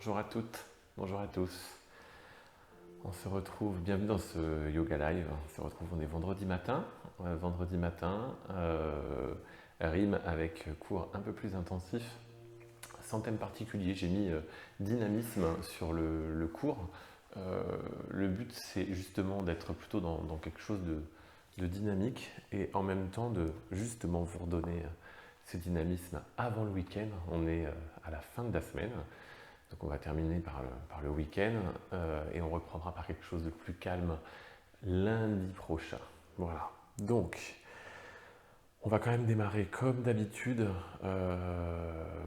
Bonjour à toutes, bonjour à tous. On se retrouve, bienvenue dans ce yoga live. On est vendredi matin. Rime avec cours un peu plus intensif, sans thème particulier. J'ai mis dynamisme sur le cours. Le but, c'est justement d'être plutôt dans quelque chose de dynamique et en même temps de justement vous redonner ce dynamisme avant le week-end. On est à la fin de la semaine. Donc on va terminer par le week-end et on reprendra par quelque chose de plus calme lundi prochain. Voilà. Donc, on va quand même démarrer comme d'habitude.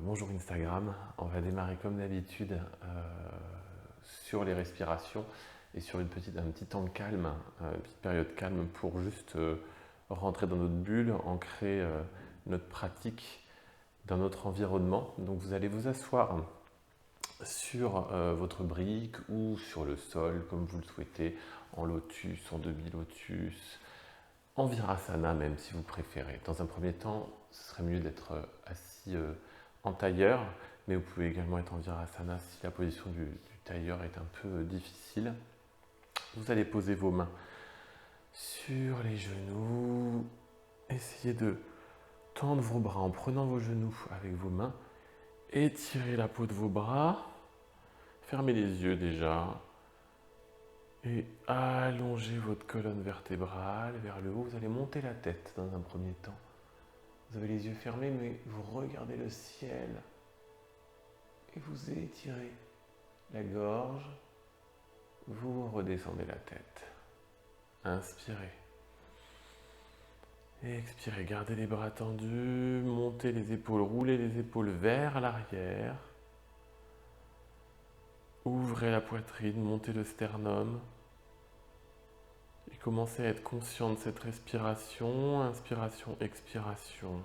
Bonjour Instagram. On va démarrer comme d'habitude sur les respirations et sur un petit temps de calme, une petite période calme pour juste rentrer dans notre bulle, ancrer notre pratique dans notre environnement. Donc vous allez vous asseoir sur votre brique ou sur le sol, comme vous le souhaitez, en lotus, en demi-lotus, en virasana même si vous préférez. Dans un premier temps, ce serait mieux d'être assis en tailleur, mais vous pouvez également être en virasana si la position du tailleur est un peu difficile. Vous allez poser vos mains sur les genoux, essayez de tendre vos bras en prenant vos genoux avec vos mains, étirez la peau de vos bras. Fermez les yeux déjà et allongez votre colonne vertébrale vers le haut. Vous allez monter la tête dans un premier temps. Vous avez les yeux fermés, mais vous regardez le ciel et vous étirez la gorge. Vous redescendez la tête. Inspirez. Expirez, gardez les bras tendus, montez les épaules, roulez les épaules vers l'arrière. Ouvrez la poitrine, montez le sternum et commencez à être conscient de cette respiration, inspiration, expiration,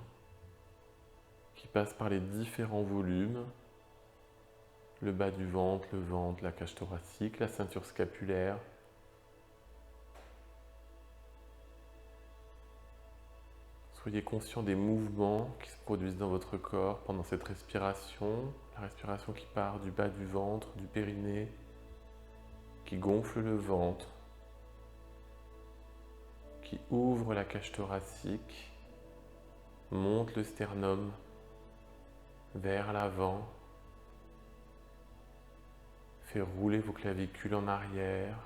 qui passe par les différents volumes, le bas du ventre, la cage thoracique, la ceinture scapulaire. Soyez conscient des mouvements qui se produisent dans votre corps pendant cette respiration, la respiration qui part du bas du ventre, du périnée, qui gonfle le ventre, qui ouvre la cage thoracique, monte le sternum vers l'avant, fait rouler vos clavicules en arrière,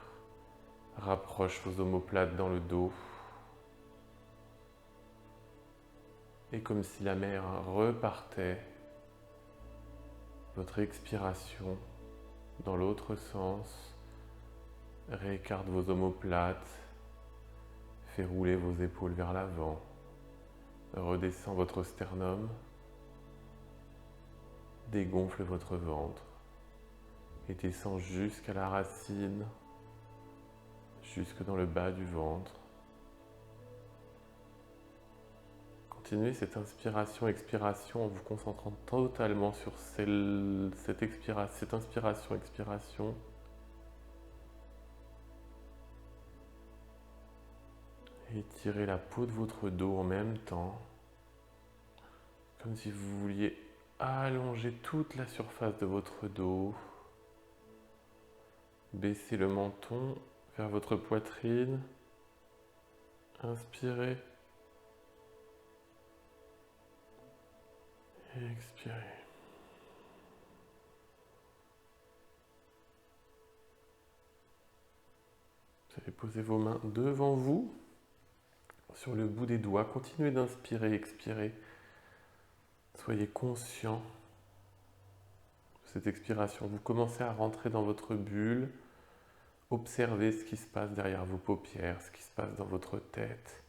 rapproche vos omoplates dans le dos. Et comme si la mer repartait, votre expiration dans l'autre sens réécarte vos omoplates, fait rouler vos épaules vers l'avant, redescend votre sternum, dégonfle votre ventre et descend jusqu'à la racine, jusque dans le bas du ventre. Continuez cette inspiration-expiration en vous concentrant totalement sur cette inspiration-expiration. Étirez la peau de votre dos en même temps, comme si vous vouliez allonger toute la surface de votre dos. Baissez le menton vers votre poitrine. Inspirez. Et expirez. Vous allez poser vos mains devant vous, sur le bout des doigts. Continuez d'inspirer, expirer. Soyez conscient de cette expiration. Vous commencez à rentrer dans votre bulle. Observez ce qui se passe derrière vos paupières, ce qui se passe dans votre tête,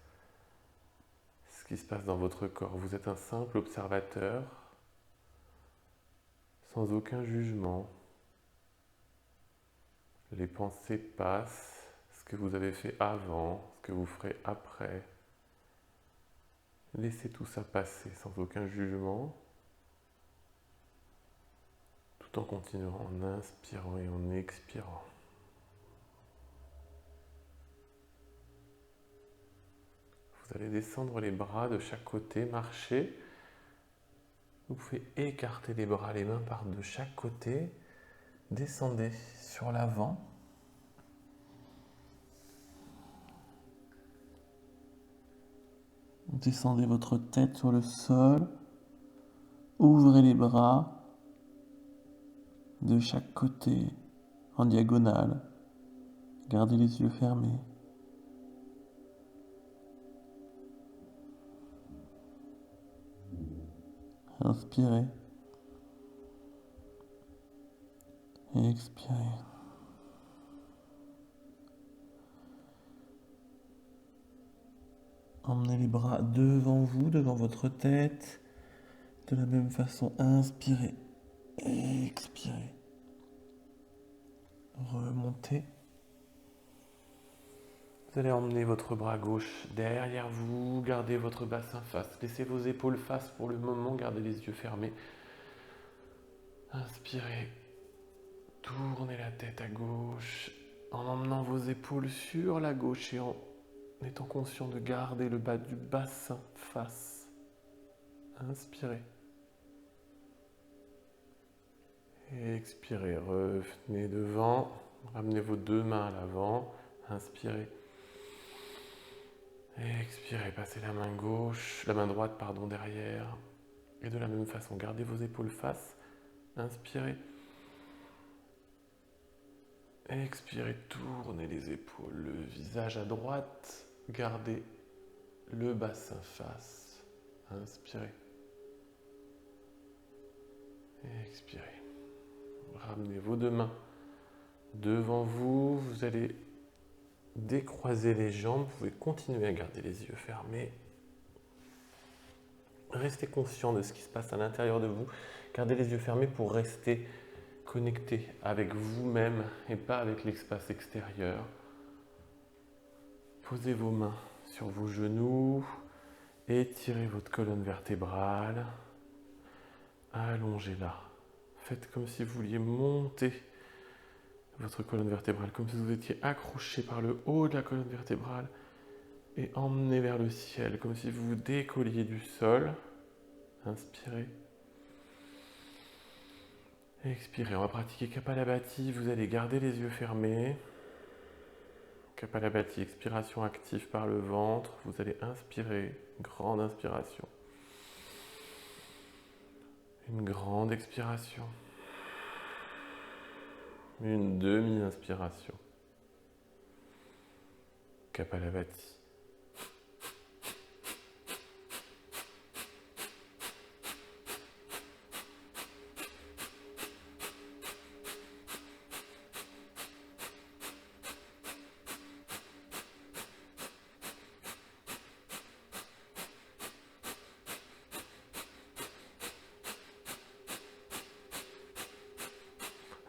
ce qui se passe dans votre corps. Vous êtes un simple observateur, sans aucun jugement. Les pensées passent, ce que vous avez fait avant, ce que vous ferez après. Laissez tout ça passer sans aucun jugement, tout en continuant en inspirant et en expirant. Vous allez descendre les bras de chaque côté, marcher. Vous pouvez écarter les bras, les mains par de chaque côté. Descendez sur l'avant. Descendez votre tête sur le sol. Ouvrez les bras de chaque côté en diagonale. Gardez les yeux fermés. Inspirez. Et expirez. Emmenez les bras devant vous, devant votre tête. De la même façon, inspirez. Et expirez. Remontez. Vous allez emmener votre bras gauche derrière vous, gardez votre bassin face, laissez vos épaules face pour le moment, gardez les yeux fermés. Inspirez, tournez la tête à gauche en emmenant vos épaules sur la gauche et en étant conscient de garder le bas du bassin face. Inspirez. Et expirez, revenez devant, ramenez vos deux mains à l'avant, inspirez. Et expirez, passez la main gauche, la main droite derrière. Et de la même façon, gardez vos épaules face, inspirez. Expirez, tournez les épaules, le visage à droite, gardez le bassin face, inspirez. Expirez. Ramenez vos deux mains devant vous, vous allez décroiser les jambes, vous pouvez continuer à garder les yeux fermés. Restez conscient de ce qui se passe à l'intérieur de vous, gardez les yeux fermés pour rester connecté avec vous-même et pas avec l'espace extérieur. Posez vos mains sur vos genoux, étirez votre colonne vertébrale, allongez-la. Faites comme si vous vouliez monter votre colonne vertébrale, comme si vous étiez accroché par le haut de la colonne vertébrale et emmené vers le ciel, comme si vous vous décolliez du sol. Inspirez. Expirez, on va pratiquer Kapalabhati, vous allez garder les yeux fermés. Kapalabhati, expiration active par le ventre, vous allez inspirer, grande inspiration. Une grande expiration. Une demi-inspiration. Kapalabhati.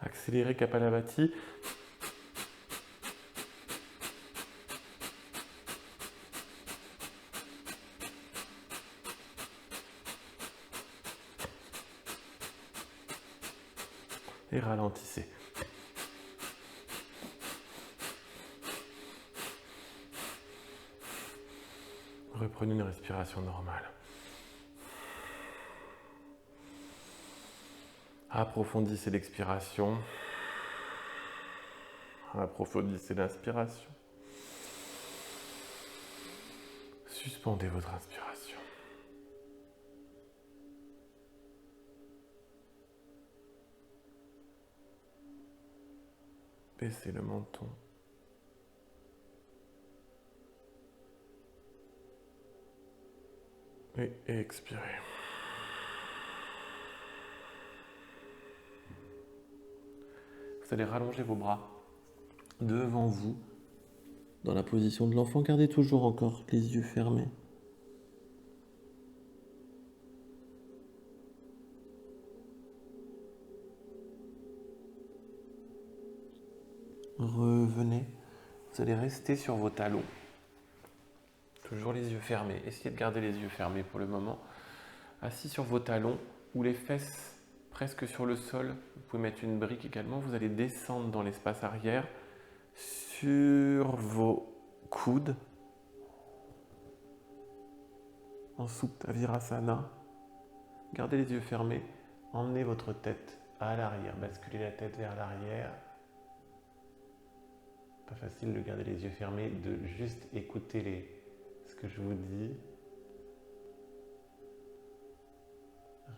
Accélérez Kapalabhati. Et ralentissez. Reprenez une respiration normale. Approfondissez l'expiration. Approfondissez l'inspiration. Suspendez votre inspiration. Baissez le menton. Et expirez. Vous allez rallonger vos bras devant vous, dans la position de l'enfant. Gardez toujours encore les yeux fermés. Revenez. Vous allez rester sur vos talons. Toujours les yeux fermés. Essayez de garder les yeux fermés pour le moment. Assis sur vos talons ou les fesses presque sur le sol. Vous pouvez mettre une brique également. Vous allez descendre dans l'espace arrière sur vos coudes en Supta Virasana. Gardez les yeux fermés. Emmenez votre tête à l'arrière. Basculez la tête vers l'arrière. Pas facile de garder les yeux fermés, de juste écouter ce que je vous dis.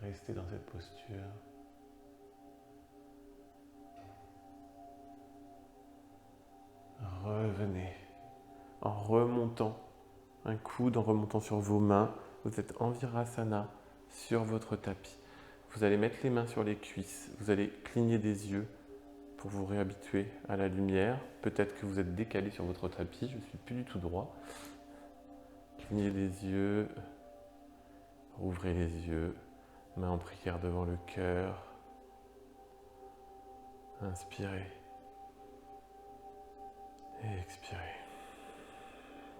Restez dans cette posture. Revenez en remontant un coude, en remontant sur vos mains. Vous êtes en Virasana sur votre tapis. Vous allez mettre les mains sur les cuisses. Vous allez cligner des yeux pour vous réhabituer à la lumière. Peut-être que vous êtes décalé sur votre tapis. Je ne suis plus du tout droit. Clignez des yeux. Ouvrez les yeux. Main en prière devant le cœur. Inspirez. Et expirez.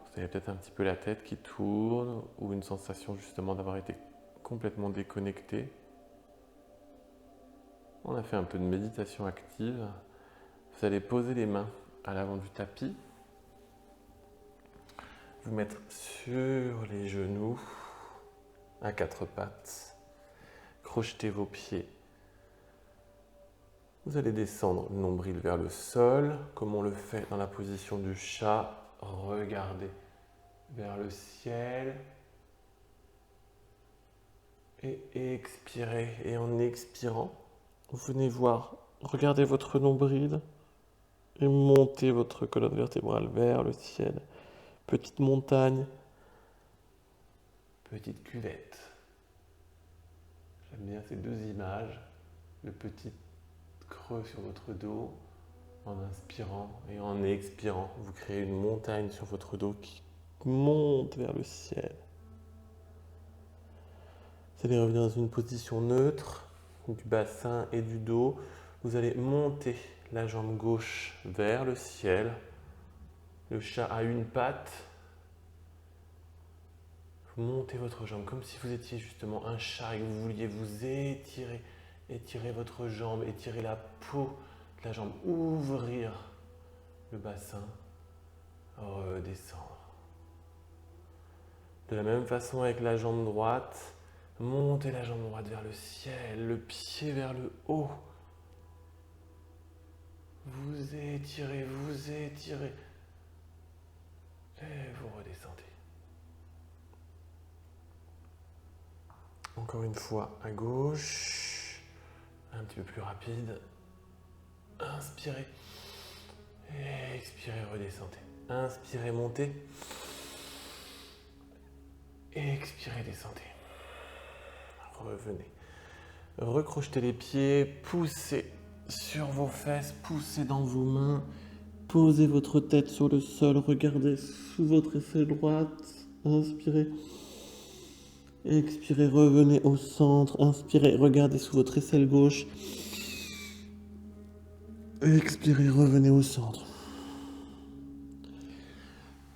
Vous avez peut-être un petit peu la tête qui tourne ou une sensation justement d'avoir été complètement déconnecté. On a fait un peu de méditation active. Vous allez poser les mains à l'avant du tapis. Vous mettre sur les genoux à quatre pattes. Crochetez vos pieds. Vous allez descendre le nombril vers le sol, comme on le fait dans la position du chat. Regardez vers le ciel. Et expirez. Et en expirant, vous venez voir, regardez votre nombril et montez votre colonne vertébrale vers le ciel. Petite montagne, petite cuvette. J'aime bien ces deux images. Le petit creux sur votre dos. En inspirant et en expirant, vous créez une montagne sur votre dos qui monte vers le ciel. Vous allez revenir dans une position neutre du bassin et du dos. Vous allez monter la jambe gauche vers le ciel. Le chat a une patte. Vous montez votre jambe comme si vous étiez justement un chat et que vous vouliez vous étirer. Étirer votre jambe, étirer la peau de la jambe, ouvrir le bassin, redescendre. De la même façon avec la jambe droite, montez la jambe droite vers le ciel, le pied vers le haut. Vous étirez et vous redescendez. Encore une fois à gauche, un petit peu plus rapide. Inspirez, expirez, redescendez. Inspirez, montez. Expirez, descendez. Revenez. Recrochetez les pieds, poussez sur vos fesses, poussez dans vos mains. Posez votre tête sur le sol, regardez sous votre aisselle droite. Inspirez. Expirez, revenez au centre. Inspirez, regardez sous votre aisselle gauche. Expirez, revenez au centre.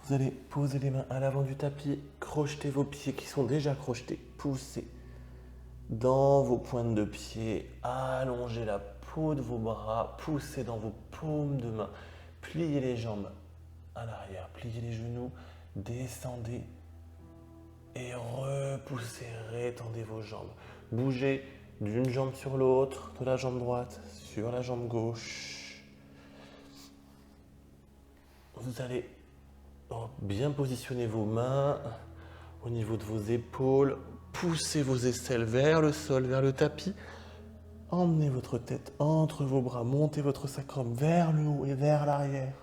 Vous allez poser les mains à l'avant du tapis, crochetez vos pieds qui sont déjà crochetés, poussez dans vos pointes de pied, allongez la peau de vos bras, poussez dans vos paumes de main, pliez les jambes à l'arrière, pliez les genoux, descendez et repoussez, rétendez vos jambes. Bougez d'une jambe sur l'autre, de la jambe droite sur la jambe gauche. Vous allez bien positionner vos mains au niveau de vos épaules. Poussez vos aisselles vers le sol, vers le tapis. Emmenez votre tête entre vos bras. Montez votre sacrum vers le haut et vers l'arrière.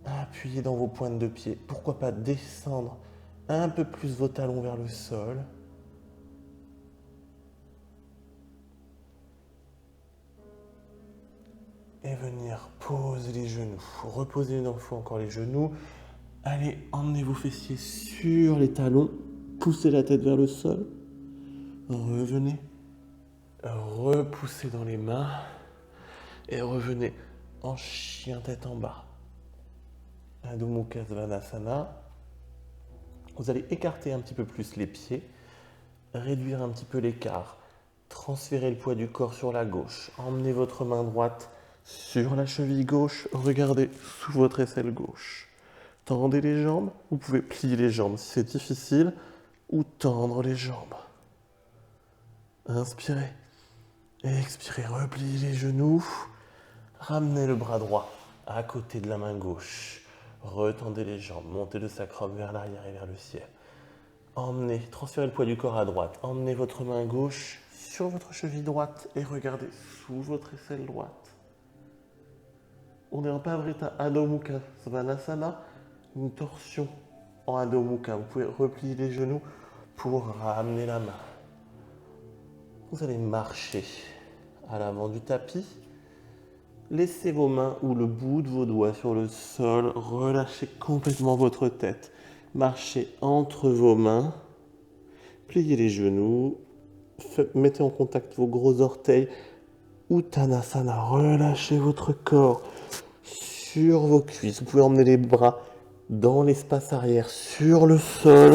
Appuyez dans vos pointes de pied. Pourquoi pas descendre un peu plus vos talons vers le sol. Et venir poser les genoux. Reposez une fois encore les genoux. Allez, emmenez vos fessiers sur les talons. Poussez la tête vers le sol. Revenez. Repoussez dans les mains. Et revenez en chien tête en bas. Adho Mukha Svanasana. Vous allez écarter un petit peu plus les pieds. Réduire un petit peu l'écart. Transférez le poids du corps sur la gauche. Emmenez votre main droite sur la cheville gauche, regardez sous votre aisselle gauche. Tendez les jambes, vous pouvez plier les jambes si c'est difficile, ou tendre les jambes. Inspirez. Expirez, repliez les genoux. Ramenez le bras droit à côté de la main gauche. Retendez les jambes, montez le sacrum vers l'arrière et vers le ciel. Emmenez, transférez le poids du corps à droite. Emmenez votre main gauche sur votre cheville droite et regardez sous votre aisselle droite. On est en Pavrita Adho Mukha Svanasana, une torsion en Adho Mukha. Vous pouvez replier les genoux pour ramener la main. Vous allez marcher à l'avant du tapis. Laissez vos mains ou le bout de vos doigts sur le sol. Relâchez complètement votre tête. Marchez entre vos mains. Pliez les genoux. Mettez en contact vos gros orteils. Uttanasana. Relâchez votre corps sur vos cuisses. Vous pouvez emmener les bras dans l'espace arrière sur le sol.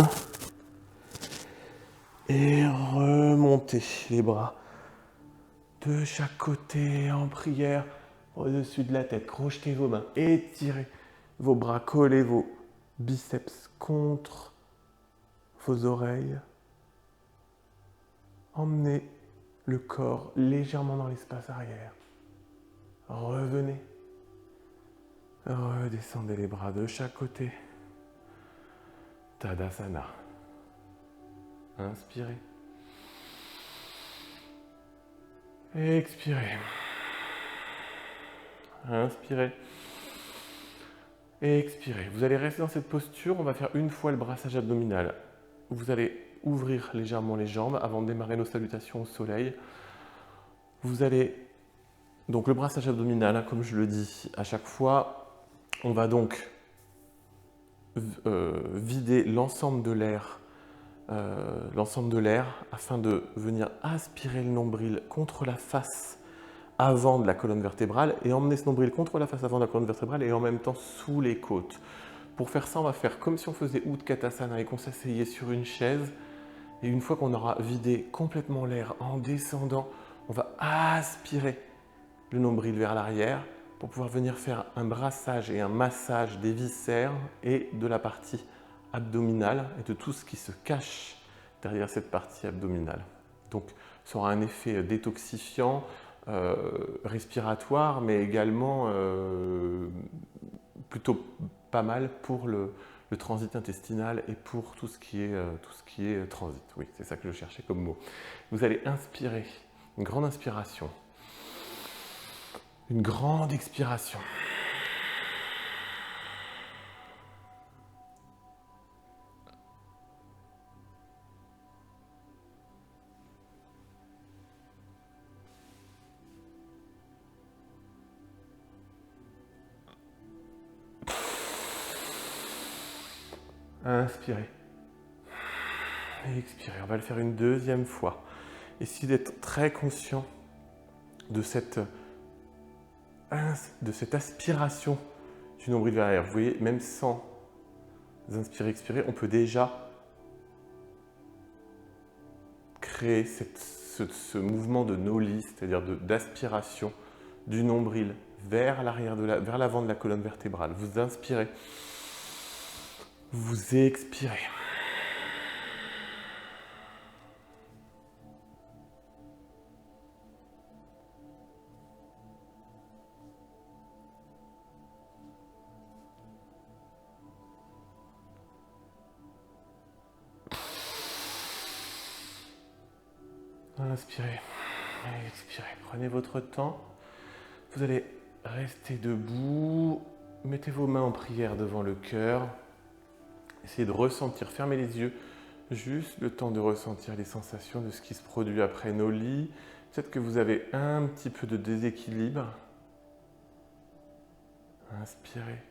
Et remontez les bras de chaque côté en prière. Au-dessus de la tête, crochetez vos mains, étirez vos bras, collez vos biceps contre vos oreilles. Emmenez le corps légèrement dans l'espace arrière. Revenez. Redescendez les bras de chaque côté. Tadasana. Inspirez. Expirez. Inspirez. Expirez. Vous allez rester dans cette posture. On va faire une fois le brassage abdominal. Vous allez ouvrir légèrement les jambes avant de démarrer nos salutations au soleil. Vous allez... Donc le brassage abdominal, comme je le dis à chaque fois, on va donc vider l'ensemble de l'air afin de venir aspirer le nombril contre la face avant de la colonne vertébrale et emmener ce nombril contre la face avant de la colonne vertébrale et en même temps sous les côtes. Pour faire ça, on va faire comme si on faisait Utkatasana et qu'on s'asseyait sur une chaise. Et une fois qu'on aura vidé complètement l'air en descendant, on va aspirer le nombril vers l'arrière pour pouvoir venir faire un brassage et un massage des viscères et de la partie abdominale et de tout ce qui se cache derrière cette partie abdominale. Donc, ça aura un effet détoxifiant, respiratoire, mais également plutôt pas mal pour le transit intestinal et pour tout ce qui est transit. Oui, c'est ça que je cherchais comme mot. Vous allez inspirer, une grande inspiration, une grande expiration. Inspirez. Et expirez. On va le faire une deuxième fois. Essayez d'être très conscient de cette aspiration du nombril vers l'arrière. Vous voyez, même sans inspirer, expirer, on peut déjà créer ce mouvement de noli, c'est-à-dire d'aspiration du nombril vers l'arrière, vers l'avant de la colonne vertébrale. Vous inspirez, vous expirez. Inspirez, expirez. Prenez votre temps. Vous allez rester debout. Mettez vos mains en prière devant le cœur. Essayez de ressentir, fermez les yeux, juste le temps de ressentir les sensations de ce qui se produit après nos lits. Peut-être que vous avez un petit peu de déséquilibre. Inspirez.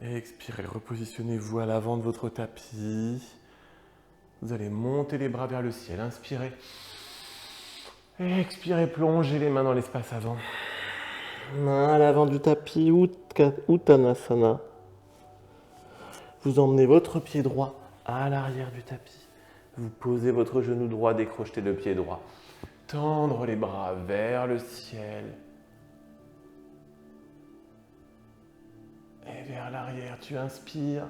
Et expirez. Repositionnez-vous à l'avant de votre tapis. Vous allez monter les bras vers le ciel. Inspirez. Et expirez, plongez les mains dans l'espace avant. Main à l'avant du tapis, Uttanasana. Vous emmenez votre pied droit à l'arrière du tapis. Vous posez votre genou droit, décrochetez le pied droit. Tendre les bras vers le ciel. Et vers l'arrière, tu inspires.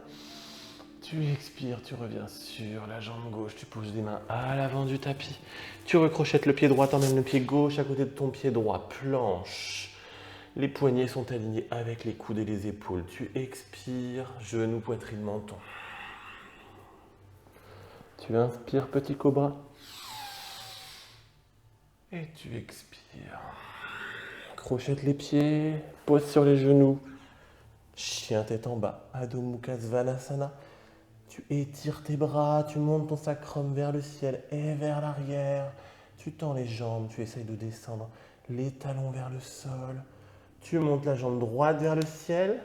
Tu expires, tu reviens sur la jambe gauche, tu poses les mains à l'avant du tapis. Tu recrochettes le pied droit, t'emmènes le pied gauche à côté de ton pied droit, planche. Les poignets sont alignés avec les coudes et les épaules. Tu expires, genou, poitrine, menton. Tu inspires, petit cobra. Et tu expires. Crochette les pieds, pose sur les genoux. Chien tête en bas, Adho Mukha Svanasana. Tu étires tes bras, tu montes ton sacrum vers le ciel et vers l'arrière. Tu tends les jambes, tu essayes de descendre les talons vers le sol. Tu montes la jambe droite vers le ciel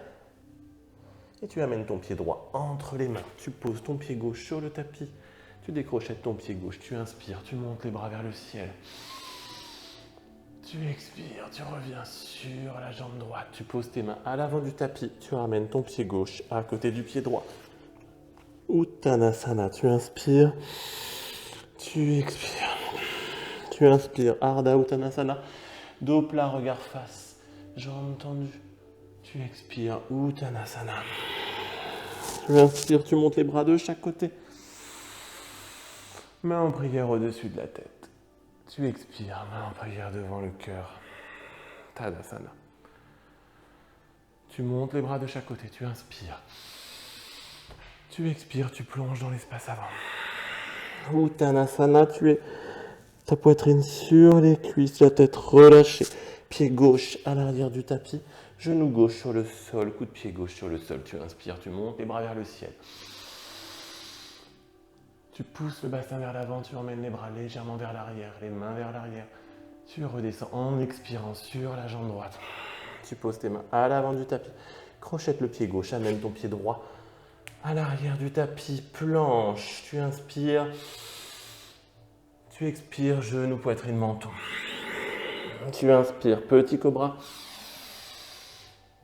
et tu amènes ton pied droit entre les mains. Tu poses ton pied gauche sur le tapis. Tu décrochettes ton pied gauche, tu inspires, tu montes les bras vers le ciel. Tu expires, tu reviens sur la jambe droite. Tu poses tes mains à l'avant du tapis. Tu ramènes ton pied gauche à côté du pied droit. Uttanasana, tu inspires, tu expires. Tu inspires, Ardha Uttanasana, dos plat, regard face, jambes tendues. Tu expires, Uttanasana. Tu inspires, tu montes les bras de chaque côté. Main en prière au-dessus de la tête. Tu expires, main en prière devant le cœur. Tadasana. Tu montes les bras de chaque côté, tu inspires. Tu expires, tu plonges dans l'espace avant. Uttanasana, tu es ta poitrine sur les cuisses, la tête relâchée. Pied gauche à l'arrière du tapis, genou gauche sur le sol, coup de pied gauche sur le sol. Tu inspires, tu montes les bras vers le ciel. Tu pousses le bassin vers l'avant, tu emmènes les bras légèrement vers l'arrière, les mains vers l'arrière. Tu redescends en expirant sur la jambe droite. Tu poses tes mains à l'avant du tapis. Crochette le pied gauche, amène ton pied droit à l'arrière du tapis, planche. Tu inspires. Tu expires, genou, poitrine, menton. Tu inspires, petit cobra.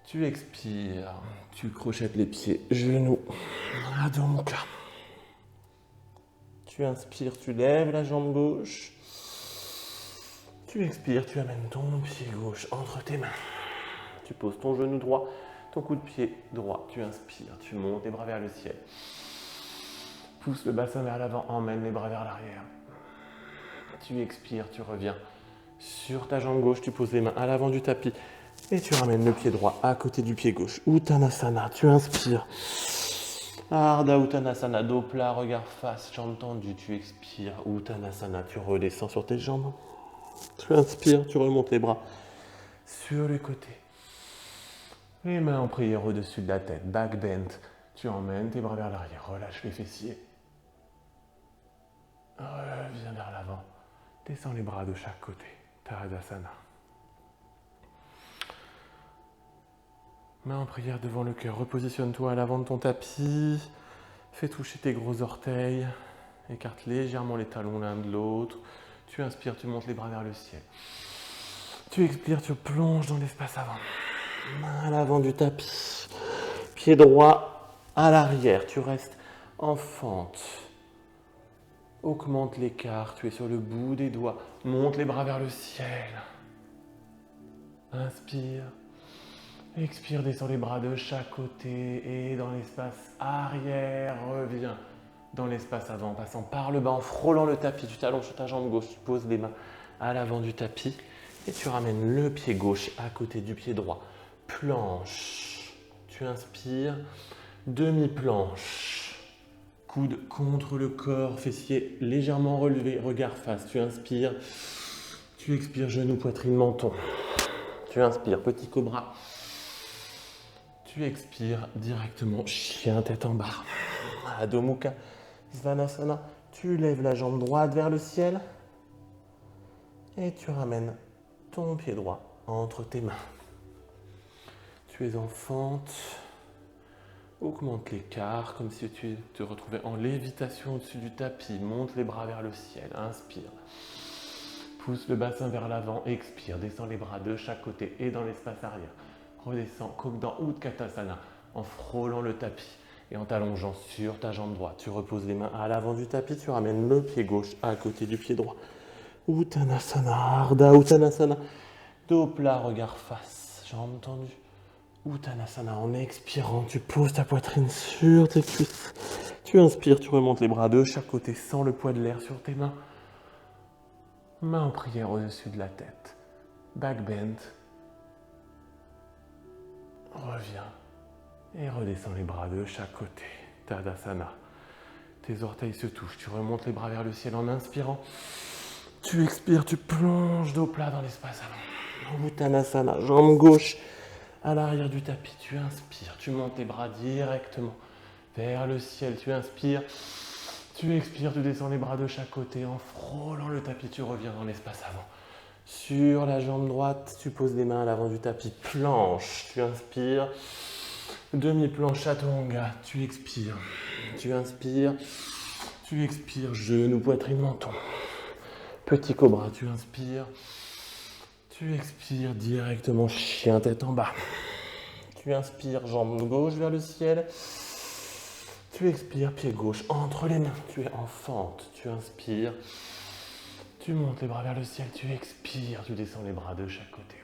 Tu expires. Tu crochettes les pieds, genoux, Adho Mukha. Tu inspires, tu lèves la jambe gauche. Tu expires, tu amènes ton pied gauche entre tes mains. Tu poses ton genou droit, ton coup de pied droit. Tu inspires, tu montes les bras vers le ciel. Pousse le bassin vers l'avant, emmène les bras vers l'arrière. Tu expires, tu reviens sur ta jambe gauche. Tu poses les mains à l'avant du tapis et tu ramènes le pied droit à côté du pied gauche. Uttanasana, tu inspires. Ardha Uttanasana, dos plat, regard face, jambes tendues. Tu expires, Uttanasana, tu redescends sur tes jambes. Tu inspires, tu remontes les bras sur les côtés. Les mains en prière au-dessus de la tête, back bend. Tu emmènes tes bras vers l'arrière, relâche les fessiers. Reviens vers l'avant, descends les bras de chaque côté, Tadasana. Main en prière devant le cœur, repositionne-toi à l'avant de ton tapis. Fais toucher tes gros orteils. Écarte légèrement les talons l'un de l'autre. Tu inspires, tu montes les bras vers le ciel. Tu expires, tu plonges dans l'espace avant. Main à l'avant du tapis. Pied droit à l'arrière. Tu restes en fente. Augmente l'écart. Tu es sur le bout des doigts. Monte les bras vers le ciel. Inspire. Expire, descends les bras de chaque côté et dans l'espace arrière, reviens dans l'espace avant, passant par le bas, en frôlant le tapis. Tu t'allonges sur ta jambe gauche, tu poses les mains à l'avant du tapis et tu ramènes le pied gauche à côté du pied droit. Planche. Tu inspires, demi-planche. Coude contre le corps, fessier légèrement relevé, regard face. Tu inspires, tu expires, genou, poitrine, menton. Tu inspires, petit cobra. Tu expires directement, chien tête en bas. Adho Mukha Svanasana. Tu lèves la jambe droite vers le ciel et tu ramènes ton pied droit entre tes mains. Tu es en fente. Augmente l'écart comme si tu te retrouvais en lévitation au-dessus du tapis. Monte les bras vers le ciel. Inspire. Pousse le bassin vers l'avant. Expire. Descends les bras de chaque côté et dans l'espace arrière. Redescends comme dans Utkatasana en frôlant le tapis et en t'allongeant sur ta jambe droite. Tu reposes les mains à l'avant du tapis, tu ramènes le pied gauche à côté du pied droit. Uttanasana, Ardha Uttanasana. Dos plat, regard face, jambes tendues. Uttanasana. En expirant, tu poses ta poitrine sur tes cuisses. Tu inspires, tu remontes les bras de chaque côté sans le poids de l'air sur tes mains. Main en prière au-dessus de la tête. Back bend. Reviens. Et redescends les bras de chaque côté. Tadasana. Tes orteils se touchent. Tu remontes les bras vers le ciel en inspirant. Tu expires, tu plonges dos plat dans l'espace avant. Uttanasana. Jambe gauche à l'arrière du tapis. Tu inspires. Tu montes les bras directement vers le ciel. Tu inspires. Tu expires. Tu descends les bras de chaque côté en frôlant le tapis. Tu reviens dans l'espace avant. Sur la jambe droite, tu poses les mains à l'avant du tapis. Planche. Tu inspires. Demi-planche chaturanga, tu expires, tu inspires, tu expires, genou, poitrine, menton. Petit cobra, tu inspires, tu expires directement, chien tête en bas. Tu inspires, jambe gauche vers le ciel. Tu expires, pied gauche entre les mains, tu es en fente. Tu inspires, tu montes les bras vers le ciel, tu expires, tu descends les bras de chaque côté.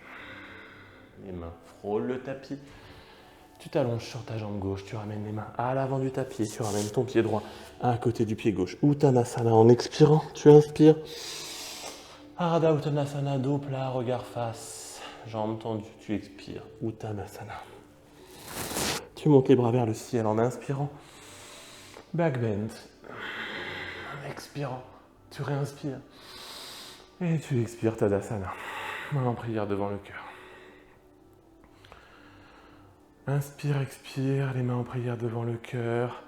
Les mains frôlent le tapis. Tu t'allonges sur ta jambe gauche, tu ramènes les mains à l'avant du tapis, tu ramènes ton pied droit à côté du pied gauche. Uttanasana en expirant, tu inspires. Ardha Uttanasana, dos plat, regard face, jambes tendues, tu expires. Uttanasana. Tu montes les bras vers le ciel en inspirant. Back bend. En expirant, tu réinspires. Et tu expires Tadasana. Main en prière devant le cœur. Inspire, expire, les mains en prière devant le cœur.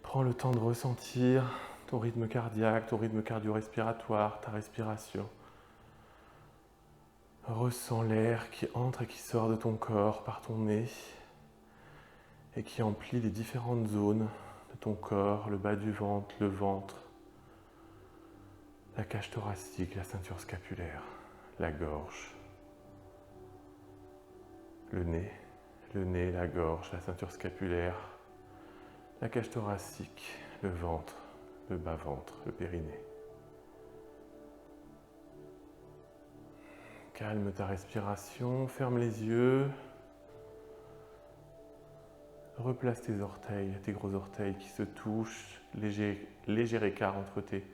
Prends le temps de ressentir ton rythme cardiaque, ton rythme cardio-respiratoire, ta respiration. Ressens l'air qui entre et qui sort de ton corps par ton nez et qui emplit les différentes zones de ton corps, le bas du ventre, la cage thoracique, la ceinture scapulaire, la gorge, le nez, la gorge, la ceinture scapulaire, la cage thoracique, le ventre, le bas-ventre, le périnée. Calme ta respiration, ferme les yeux. Replace tes orteils, tes gros orteils qui se touchent, léger écart entre tes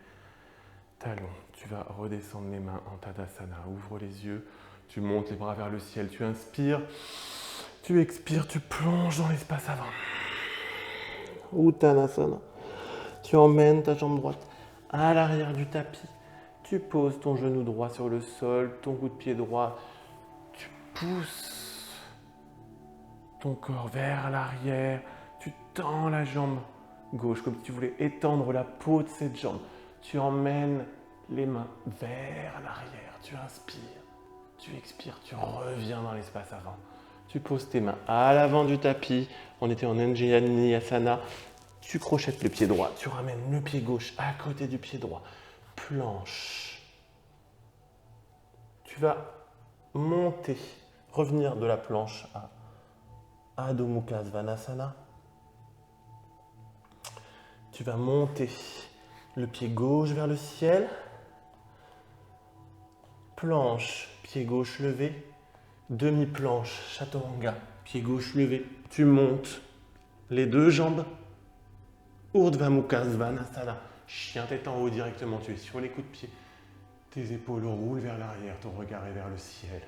talons. Tu vas redescendre les mains en Tadasana. Ouvre les yeux, tu montes les bras vers le ciel, tu inspires. Tu expires, tu plonges dans l'espace avant. Uttanasana. Tu emmènes ta jambe droite à l'arrière du tapis. Tu poses ton genou droit sur le sol, ton bout de pied droit. Tu pousses ton corps vers l'arrière. Tu tends la jambe gauche comme si tu voulais étendre la peau de cette jambe. Tu emmènes les mains vers l'arrière. Tu inspires. Tu expires, tu reviens dans l'espace avant. Tu poses tes mains à l'avant du tapis. On était en Anjaneyasana. Tu crochettes le pied droit. Tu ramènes le pied gauche à côté du pied droit. Planche. Tu vas monter, revenir de la planche à Adho Mukha Svanasana. Tu vas monter le pied gauche vers le ciel. Planche, pied gauche levé. Demi-planche, chaturanga, pied gauche levé. Tu montes les deux jambes. Urdhva Mukha Svanasana. Chien tête en haut directement, tu es sur les coups de pied. Tes épaules roulent vers l'arrière, ton regard est vers le ciel.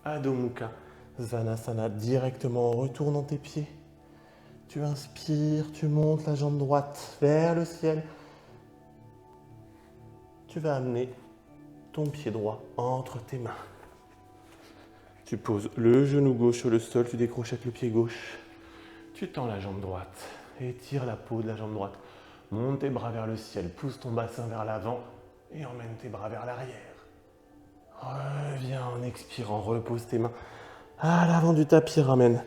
Adho Mukha Svanasana, directement en retournant tes pieds. Tu inspires, tu montes la jambe droite vers le ciel. Tu vas amener ton pied droit entre tes mains. Tu poses le genou gauche sur le sol, tu décrochettes le pied gauche. Tu tends la jambe droite, étire la peau de la jambe droite. Monte tes bras vers le ciel, pousse ton bassin vers l'avant et emmène tes bras vers l'arrière. Reviens en expirant, repose tes mains à l'avant du tapis, ramène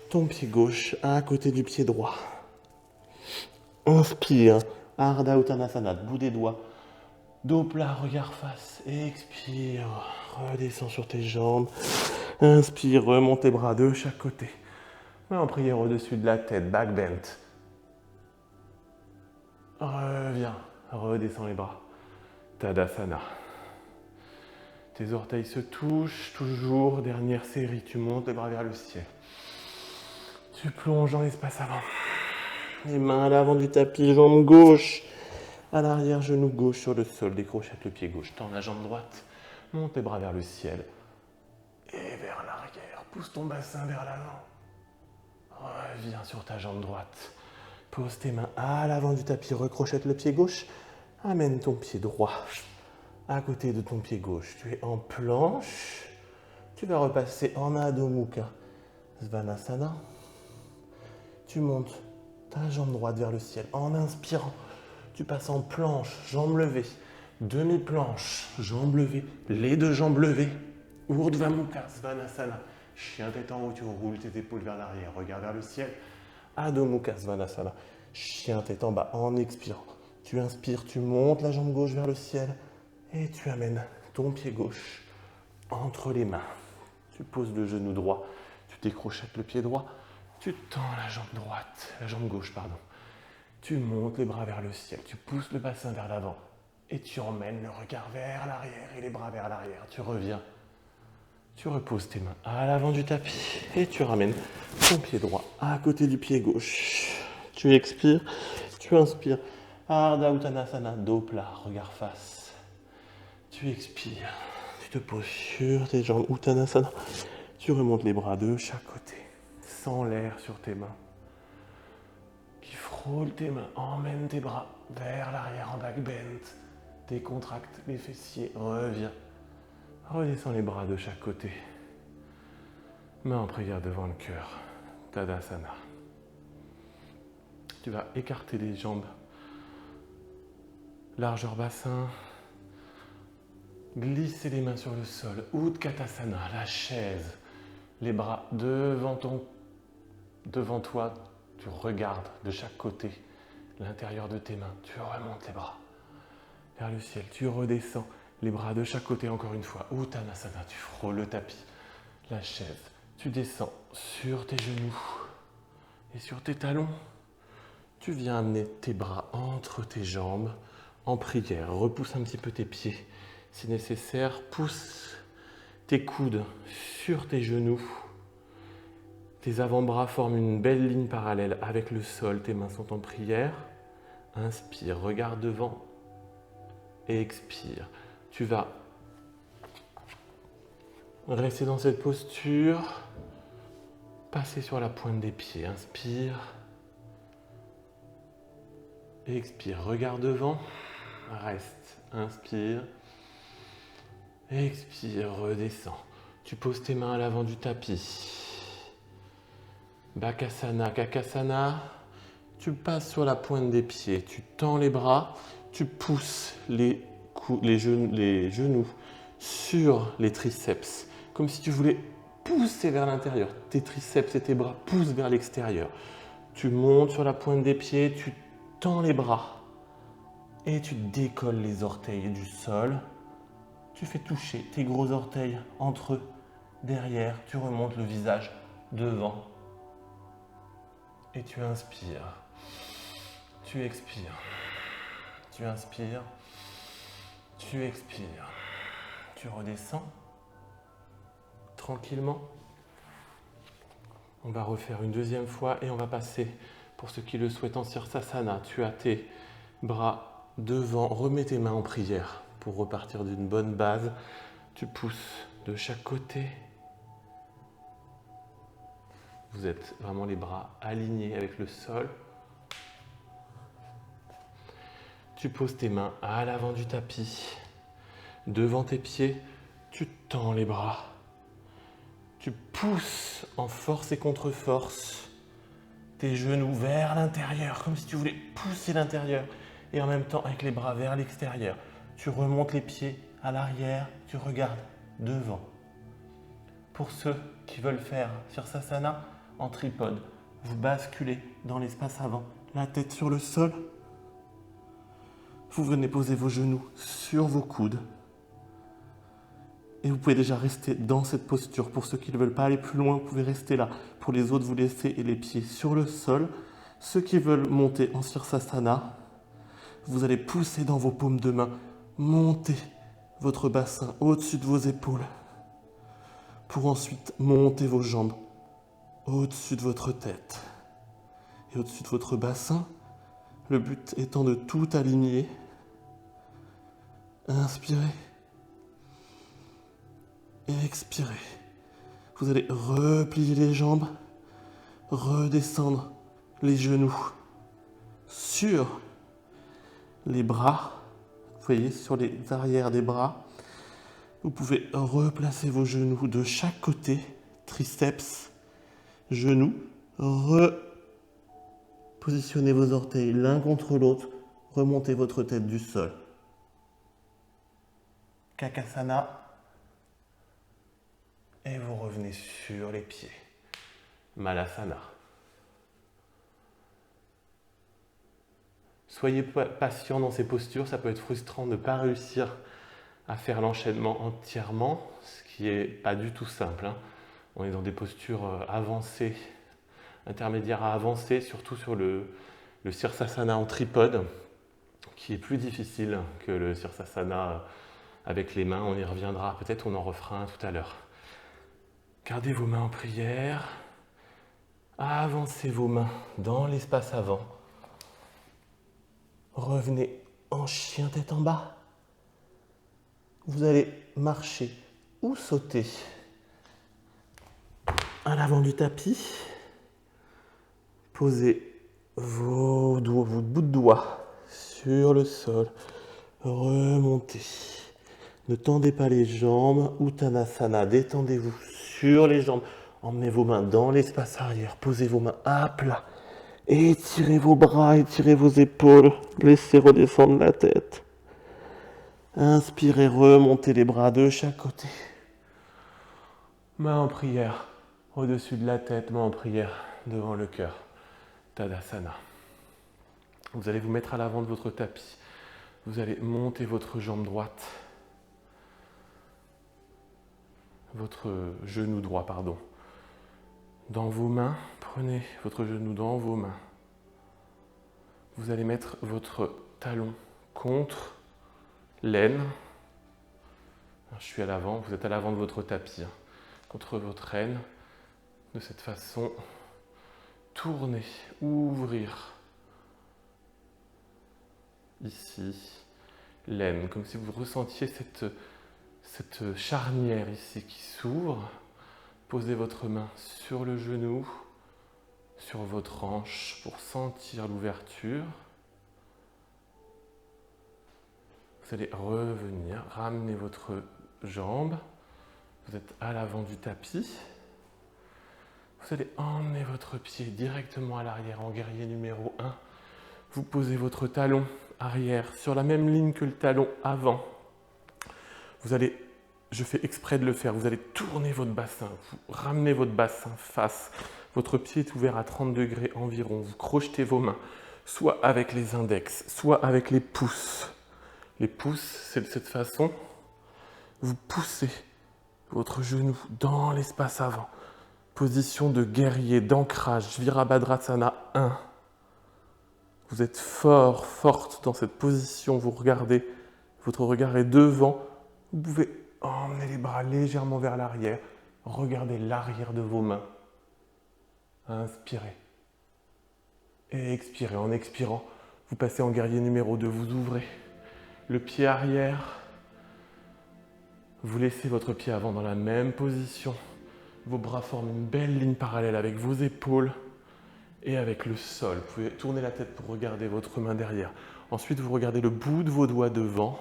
ton pied gauche à côté du pied droit. Inspire, Ardha Uttanasana, bout des doigts, dos plat, regard face, expire, redescends sur tes jambes. Inspire, remonte tes bras de chaque côté. Main en prière au-dessus de la tête, back bend. Reviens, redescends les bras. Tadasana. Tes orteils se touchent, toujours. Dernière série, tu montes les bras vers le ciel. Tu plonges dans l'espace avant. Les mains à l'avant du tapis, jambe gauche. À l'arrière, genou gauche sur le sol, décrochette le pied gauche. Tends la jambe droite, monte les bras vers le ciel. Et vers l'arrière, pousse ton bassin vers l'avant. Reviens sur ta jambe droite. Pose tes mains à l'avant du tapis, recrochette le pied gauche. Amène ton pied droit à côté de ton pied gauche. Tu es en planche. Tu vas repasser en Adho Mukha Svanasana. Tu montes ta jambe droite vers le ciel. En inspirant, tu passes en planche, jambes levées. Demi-planche, jambes levées. Les deux jambes levées. Urdhva Mukha Svanasana. Chien tête en haut, tu roules tes épaules vers l'arrière. Regarde vers le ciel. Adho Mukha Svanasana. Chien tête en bas en expirant. Tu inspires, tu montes la jambe gauche vers le ciel. Et tu amènes ton pied gauche entre les mains. Tu poses le genou droit. Tu décrochettes le pied droit. Tu tends la jambe droite, la jambe gauche, pardon. Tu montes les bras vers le ciel. Tu pousses le bassin vers l'avant. Et tu emmènes le regard vers l'arrière et les bras vers l'arrière. Tu reviens. Tu reposes tes mains à l'avant du tapis. Et tu ramènes ton pied droit à côté du pied gauche. Tu expires. Tu inspires. Ardha Uttanasana, dos plat, regard face. Tu expires, tu te poses sur tes jambes, Uttanasana. Tu remontes les bras de chaque côté, sans l'air sur tes mains. Qui frôle tes mains, emmène tes bras vers l'arrière en back bend. Décontracte les fessiers, reviens. Redescends les bras de chaque côté. Main en prière devant le cœur, Tadasana. Tu vas écarter les jambes, largeur bassin. Glisser les mains sur le sol, Utkatasana, la chaise, les bras devant toi, tu regardes de chaque côté l'intérieur de tes mains, tu remontes les bras vers le ciel, tu redescends les bras de chaque côté encore une fois, Uttanasana, tu frôles le tapis, la chaise, tu descends sur tes genoux et sur tes talons, tu viens amener tes bras entre tes jambes en prière, repousse un petit peu tes pieds. Si nécessaire, pousse tes coudes sur tes genoux. Tes avant-bras forment une belle ligne parallèle avec le sol. Tes mains sont en prière. Inspire, regarde devant. Et expire. Tu vas rester dans cette posture. Passer sur la pointe des pieds. Inspire. Et expire. Regarde devant. Reste. Inspire. Expire, redescends. Tu poses tes mains à l'avant du tapis. Bakasana, Kakasana. Tu passes sur la pointe des pieds. Tu tends les bras. Tu pousses les genoux sur les triceps. Comme si tu voulais pousser vers l'intérieur. Tes triceps et tes bras poussent vers l'extérieur. Tu montes sur la pointe des pieds. Tu tends les bras. Et tu décolles les orteils du sol. Tu fais toucher tes gros orteils entre eux, derrière, tu remontes le visage devant. Et tu inspires. Tu expires. Tu inspires. Tu expires. Tu redescends tranquillement. On va refaire une deuxième fois et on va passer, pour ceux qui le souhaitent, en Sirsasana. Tu as tes bras devant, remets tes mains en prière. Pour repartir d'une bonne base, tu pousses de chaque côté. Vous êtes vraiment les bras alignés avec le sol. Tu poses tes mains à l'avant du tapis. Devant tes pieds, tu tends les bras. Tu pousses en force et contre-force tes genoux vers l'intérieur, comme si tu voulais pousser l'intérieur. Et en même temps, avec les bras vers l'extérieur. Tu remontes les pieds à l'arrière, tu regardes devant. Pour ceux qui veulent faire Sirsasana en tripode, vous basculez dans l'espace avant, la tête sur le sol. Vous venez poser vos genoux sur vos coudes. Et vous pouvez déjà rester dans cette posture. Pour ceux qui ne veulent pas aller plus loin, vous pouvez rester là. Pour les autres, vous laissez les pieds sur le sol. Ceux qui veulent monter en Sirsasana, vous allez pousser dans vos paumes de main. Montez votre bassin au-dessus de vos épaules pour ensuite monter vos jambes au-dessus de votre tête et au-dessus de votre bassin. Le but étant de tout aligner. Inspirez. Expirez. Vous allez replier les jambes, redescendre les genoux sur les bras. Vous voyez, sur les arrières des bras. Vous pouvez replacer vos genoux de chaque côté, triceps, genoux. Repositionnez vos orteils l'un contre l'autre. Remontez votre tête du sol. Kakasana. Et vous revenez sur les pieds. Malasana. Soyez patient dans ces postures, ça peut être frustrant de ne pas réussir à faire l'enchaînement entièrement, ce qui n'est pas du tout simple. On est dans des postures avancées, intermédiaires à avancées, surtout sur le Sirsasana en tripode, qui est plus difficile que le Sirsasana avec les mains. On y reviendra, peut-être on en refera un tout à l'heure. Gardez vos mains en prière, avancez vos mains dans l'espace avant. Revenez en chien tête en bas. Vous allez marcher ou sauter à l'avant du tapis. Posez vos bouts de doigts sur le sol. Remontez. Ne tendez pas les jambes. Uttanasana, détendez-vous sur les jambes. Emmenez vos mains dans l'espace arrière. Posez vos mains à plat. Étirez vos bras, étirez vos épaules. Laissez redescendre la tête. Inspirez, remontez les bras de chaque côté. Main en prière au-dessus de la tête, main en prière devant le cœur. Tadasana. Vous allez vous mettre à l'avant de votre tapis. Vous allez monter votre jambe droite. Votre genou droit, pardon. Dans vos mains, prenez votre genou dans vos mains. Vous allez mettre votre talon contre l'aine. Je suis à l'avant, vous êtes à l'avant de votre tapis. Contre votre aine. De cette façon, tournez, ouvrir. Ici, l'aine, comme si vous ressentiez cette charnière ici qui s'ouvre. Posez votre main sur le genou, sur votre hanche pour sentir l'ouverture. Vous allez revenir, ramener votre jambe. Vous êtes à l'avant du tapis. Vous allez emmener votre pied directement à l'arrière en guerrier numéro 1. Vous posez votre talon arrière sur la même ligne que le talon avant. Vous allez, je fais exprès de le faire, vous allez tourner votre bassin, vous ramenez votre bassin face. Votre pied est ouvert à 30 degrés environ. Vous crochetez vos mains, soit avec les index, soit avec les pouces. Les pouces, c'est de cette façon. Vous poussez votre genou dans l'espace avant. Position de guerrier, d'ancrage, Virabhadrasana 1. Vous êtes fort, forte dans cette position. Vous regardez, votre regard est devant. Vous pouvez emmener les bras légèrement vers l'arrière. Regardez l'arrière de vos mains. Inspirez. Et expirez. En expirant, vous passez en guerrier numéro 2. Vous ouvrez le pied arrière. Vous laissez votre pied avant dans la même position. Vos bras forment une belle ligne parallèle avec vos épaules et avec le sol. Vous pouvez tourner la tête pour regarder votre main derrière. Ensuite, vous regardez le bout de vos doigts devant.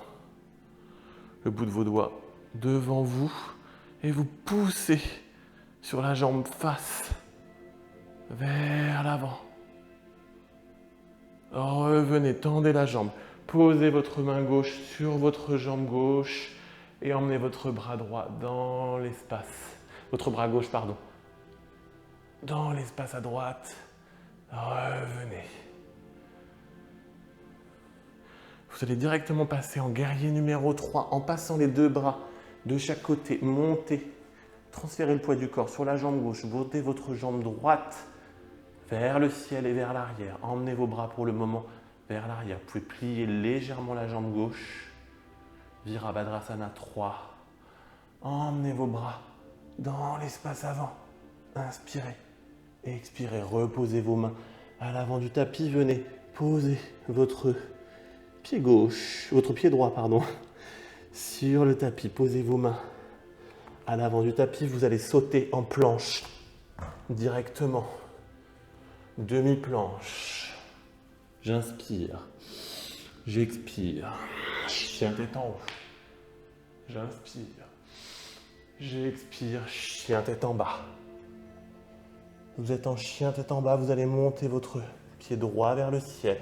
Le bout de vos doigts devant vous. Et vous poussez sur la jambe face vers l'avant. Revenez, tendez la jambe. Posez votre main gauche sur votre jambe gauche et emmenez votre bras droit dans l'espace. Votre bras gauche, pardon. Dans l'espace à droite. Revenez. Vous allez directement passer en guerrier numéro 3 en passant les deux bras de chaque côté. Montez. Transférez le poids du corps sur la jambe gauche. Montez votre jambe droite vers le ciel et vers l'arrière. Emmenez vos bras pour le moment vers l'arrière. Vous pouvez plier légèrement la jambe gauche. Virabhadrasana 3. Emmenez vos bras dans l'espace avant. Inspirez. Expirez. Reposez vos mains à l'avant du tapis. Venez poser votre pied gauche, votre pied droit, pardon, sur le tapis. Posez vos mains à l'avant du tapis. Vous allez sauter en planche directement. Demi-planche. J'inspire. J'expire. Chien tête en haut. J'inspire. J'expire. Chien tête en bas. Vous êtes en chien tête en bas. Vous allez monter votre pied droit vers le ciel.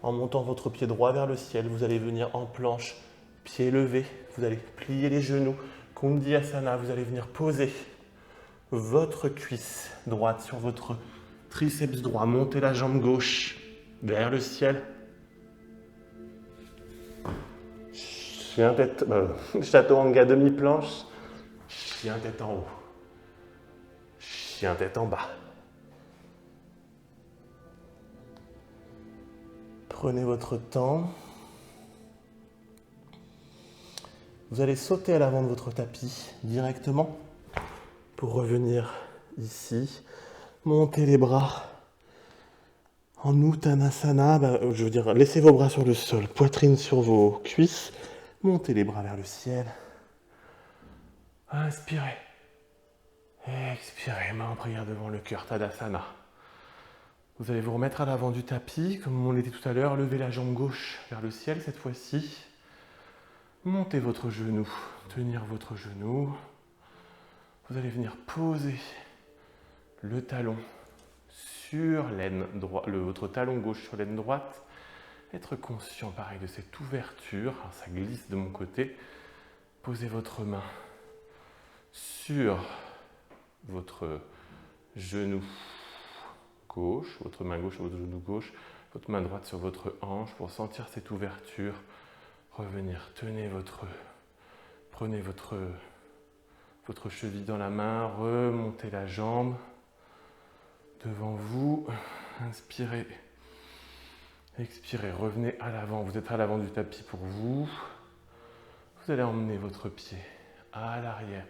En montant votre pied droit vers le ciel, vous allez venir en planche, pied levé. Vous allez plier les genoux. Kundiyasana. Vous allez venir poser votre cuisse droite sur votre triceps droit. Montez la jambe gauche vers le ciel. Chien tête, chaturanga demi-planche. Chien tête en haut. Chien tête en bas. Prenez votre temps. Vous allez sauter à l'avant de votre tapis directement pour revenir ici. Montez les bras en Uttanasana. Je veux dire, laissez vos bras sur le sol, poitrine sur vos cuisses. Montez les bras vers le ciel. Inspirez. Expirez, main en prière devant le cœur, Tadasana. Vous allez vous remettre à l'avant du tapis, comme on l'était tout à l'heure. Levez la jambe gauche vers le ciel cette fois-ci. Montez votre genou, tenir votre genou. Vous allez venir poser le talon sur l'aine droite, votre talon gauche sur l'aine droite. Être conscient, pareil, de cette ouverture. Alors, ça glisse de mon côté. Posez votre main sur votre genou gauche, votre main gauche sur votre genou gauche, votre main droite sur votre hanche pour sentir cette ouverture. Revenir, prenez votre cheville dans la main, remontez la jambe devant vous, inspirez, expirez, revenez à l'avant, vous êtes à l'avant du tapis pour vous. Vous allez emmener votre pied à l'arrière,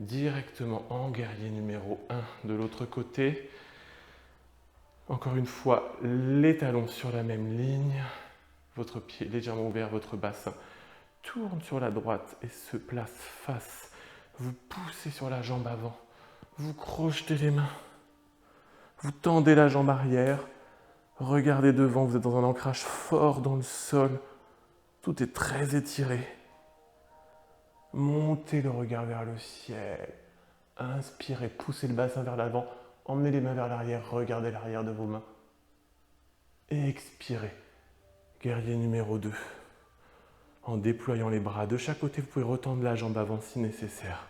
directement en guerrier numéro 1 de l'autre côté. Encore une fois, les talons sur la même ligne, votre pied légèrement ouvert, votre bassin tourne sur la droite et se place face. Vous poussez sur la jambe avant, vous crochetez les mains, vous tendez la jambe arrière, regardez devant, vous êtes dans un ancrage fort dans le sol, tout est très étiré. Montez le regard vers le ciel, inspirez, poussez le bassin vers l'avant, emmenez les mains vers l'arrière, regardez l'arrière de vos mains. Expirez, guerrier numéro 2. En déployant les bras de chaque côté, vous pouvez retendre la jambe avant si nécessaire.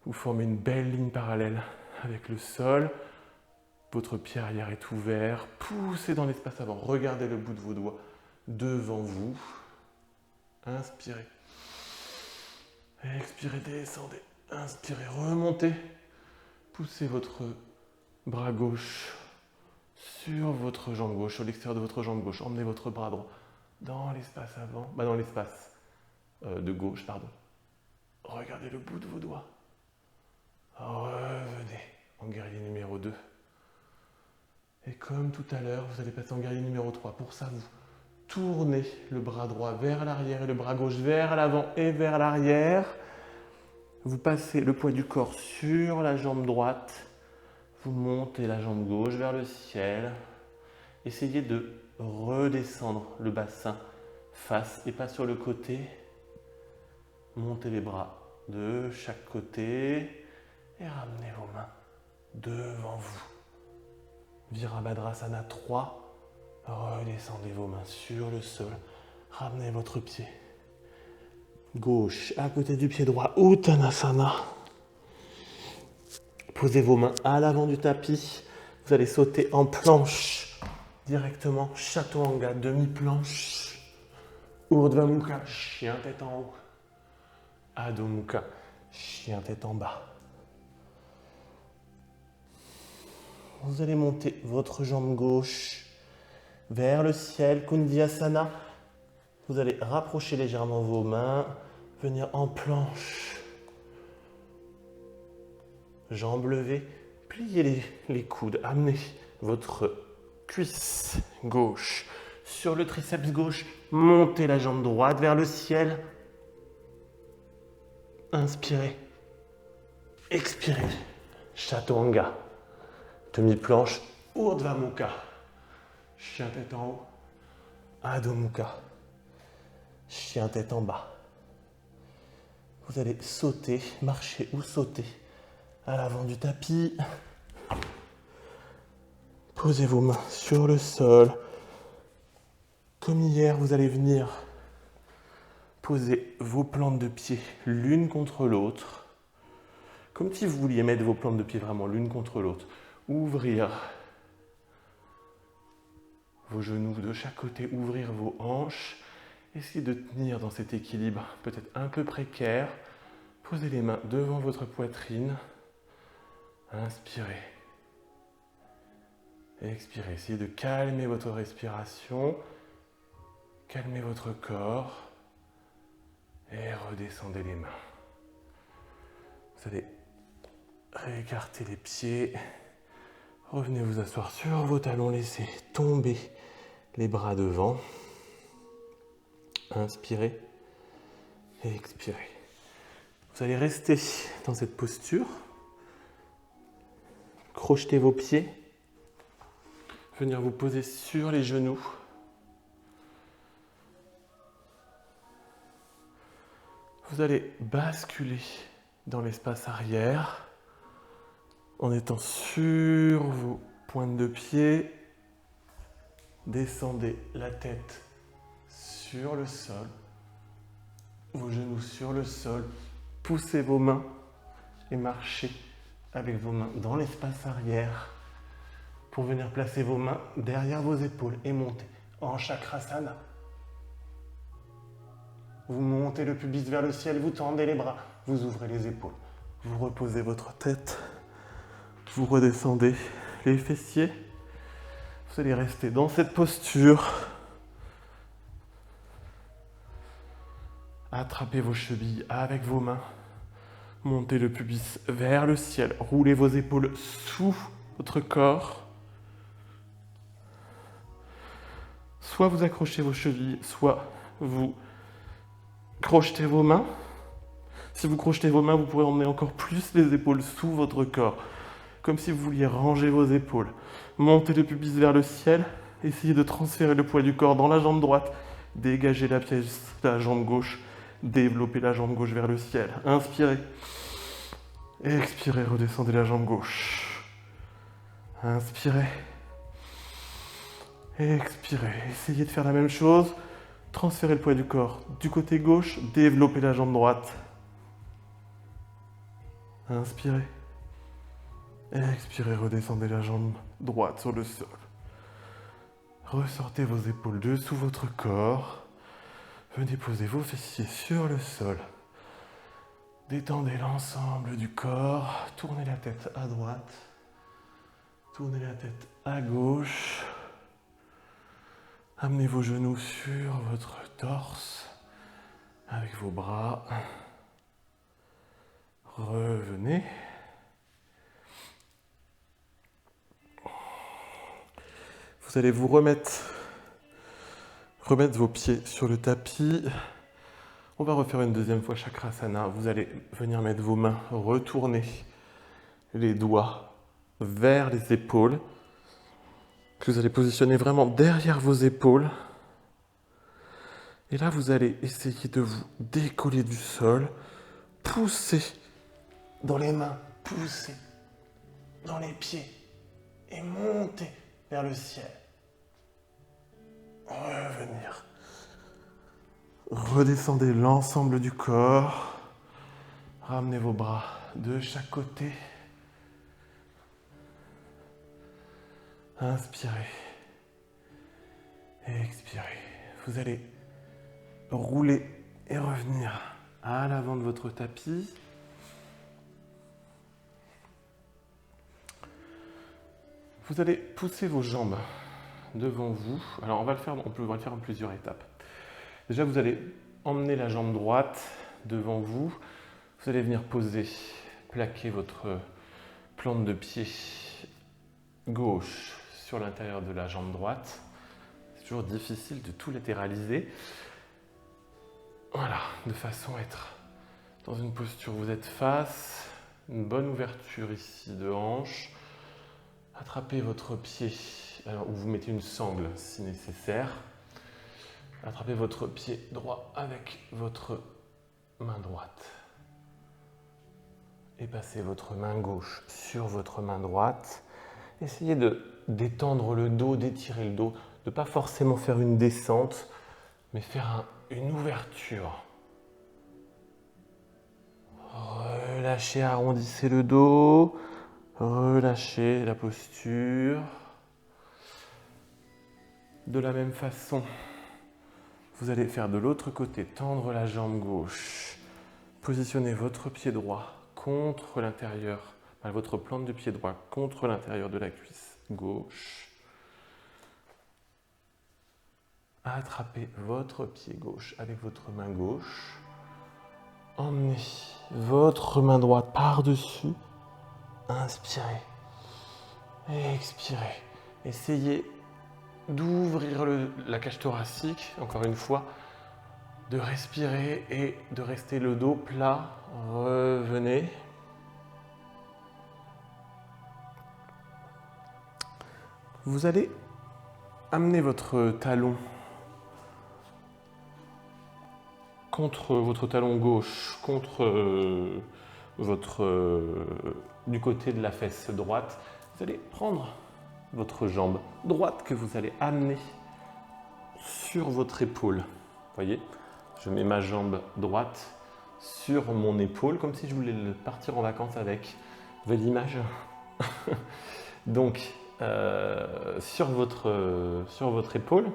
Vous formez une belle ligne parallèle avec le sol. Votre pied arrière est ouvert. Poussez dans l'espace avant. Regardez le bout de vos doigts devant vous. Inspirez. Expirez, descendez. Inspirez, remontez. Poussez votre bras gauche sur votre jambe gauche, sur l'extérieur de votre jambe gauche. Emmenez votre bras droit dans l'espace avant, dans l'espace de gauche, pardon. Regardez le bout de vos doigts. Revenez en guerrier numéro 2. Et comme tout à l'heure, vous allez passer en guerrier numéro 3. Pour ça, vous tournez le bras droit vers l'arrière et le bras gauche vers l'avant et vers l'arrière. Vous passez le poids du corps sur la jambe droite. Vous montez la jambe gauche vers le ciel. Essayez de redescendre le bassin face et pas sur le côté. Montez les bras de chaque côté et ramenez vos mains devant vous. Virabhadrasana 3. Redescendez vos mains sur le sol. Ramenez votre pied gauche à côté du pied droit. Uttanasana. Posez vos mains à l'avant du tapis. Vous allez sauter en planche. Directement, chaturanga, demi-planche. Urdhva Mukha, chien tête en haut. Adho Mukha, chien tête en bas. Vous allez monter votre jambe gauche vers le ciel, Kundiyasana. Vous allez rapprocher légèrement vos mains, venir en planche. Jambes levées, pliez les coudes, amenez votre cuisse gauche sur le triceps gauche, montez la jambe droite vers le ciel. Inspirez, expirez. Chaturanga, demi-planche, Urdhva Mukha, chien tête en haut, Adho Mukha, chien tête en bas. Vous allez sauter, marcher ou sauter à l'avant du tapis. Posez vos mains sur le sol. Comme hier, vous allez venir poser vos plantes de pied l'une contre l'autre. Comme si vous vouliez mettre vos plantes de pied vraiment l'une contre l'autre. Ouvrir vos genoux de chaque côté, ouvrir vos hanches. Essayez de tenir dans cet équilibre peut-être un peu précaire. Posez les mains devant votre poitrine. Inspirez. Expirez. Essayez de calmer votre respiration. Calmez votre corps. Et redescendez les mains. Vous allez réécarter les pieds. Revenez vous asseoir sur vos talons. Laissez tomber les bras devant. Inspirez et expirez. Vous allez rester dans cette posture. Crochetez vos pieds. Venir vous poser sur les genoux. Vous allez basculer dans l'espace arrière en étant sur vos pointes de pied. Descendez la tête sur le sol, vos genoux sur le sol. Poussez vos mains et marchez avec vos mains dans l'espace arrière pour venir placer vos mains derrière vos épaules et monter en Chakrasana. Vous montez le pubis vers le ciel, vous tendez les bras, vous ouvrez les épaules. Vous reposez votre tête, vous redescendez les fessiers. Vous allez rester dans cette posture. Attrapez vos chevilles avec vos mains. Montez le pubis vers le ciel. Roulez vos épaules sous votre corps. Soit vous accrochez vos chevilles, soit vous crochetez vos mains. Si vous crochetez vos mains, vous pourrez emmener encore plus les épaules sous votre corps. Comme si vous vouliez ranger vos épaules. Montez le pubis vers le ciel. Essayez de transférer le poids du corps dans la jambe droite. Dégagez la pièce de la jambe gauche. Développez la jambe gauche vers le ciel. Inspirez. Expirez, redescendez la jambe gauche. Inspirez. Expirez. Essayez de faire la même chose. Transférez le poids du corps du côté gauche. Développez la jambe droite. Inspirez. Expirez, redescendez la jambe droite sur le sol. Ressortez vos épaules dessous votre corps. Venez poser vos fessiers sur le sol. Détendez l'ensemble du corps. Tournez la tête à droite. Tournez la tête à gauche. Amenez vos genoux sur votre torse avec vos bras. Revenez. Vous allez vous remettre vos pieds sur le tapis. On va refaire une deuxième fois Chakrasana. Vous allez venir mettre vos mains, retourner les doigts vers les épaules. Que vous allez positionner vraiment derrière vos épaules. Et là, vous allez essayer de vous décoller du sol. Poussez dans les mains, poussez dans les pieds et montez vers le ciel. Revenir. Redescendez l'ensemble du corps. Ramenez vos bras de chaque côté. Inspirez. Expirez. Vous allez rouler et revenir à l'avant de votre tapis. Vous allez pousser vos jambes devant vous. Alors on va le faire en plusieurs étapes. Déjà, vous allez emmener la jambe droite devant vous. Vous allez venir poser, plaquer votre plante de pied gauche sur l'intérieur de la jambe droite. C'est toujours difficile de tout latéraliser. Voilà, de façon à être dans une posture où vous êtes face, une bonne ouverture ici de hanche. Attrapez votre pied, alors, ou vous mettez une sangle si nécessaire. Attrapez votre pied droit avec votre main droite. Et passez votre main gauche sur votre main droite. Essayez de détendre le dos, d'étirer le dos, de ne pas forcément faire une descente, mais faire une ouverture. Relâchez, arrondissez le dos. Relâchez la posture. De la même façon, vous allez faire de l'autre côté, tendre la jambe gauche. Positionnez votre pied droit contre l'intérieur, votre plante de pied droit contre l'intérieur de la cuisse gauche. Attrapez votre pied gauche avec votre main gauche. Emmenez votre main droite par-dessus. Inspirez. Expirez. Essayez d'ouvrir la cage thoracique, encore une fois, de respirer et de rester le dos plat. Revenez. Vous allez amener votre talon contre votre talon gauche, contre du côté de la fesse droite. Vous allez prendre votre jambe droite que vous allez amener sur votre épaule. Vous voyez, je mets ma jambe droite sur mon épaule, comme si je voulais partir en vacances avec. Vous voyez l'image? Donc, sur votre épaule.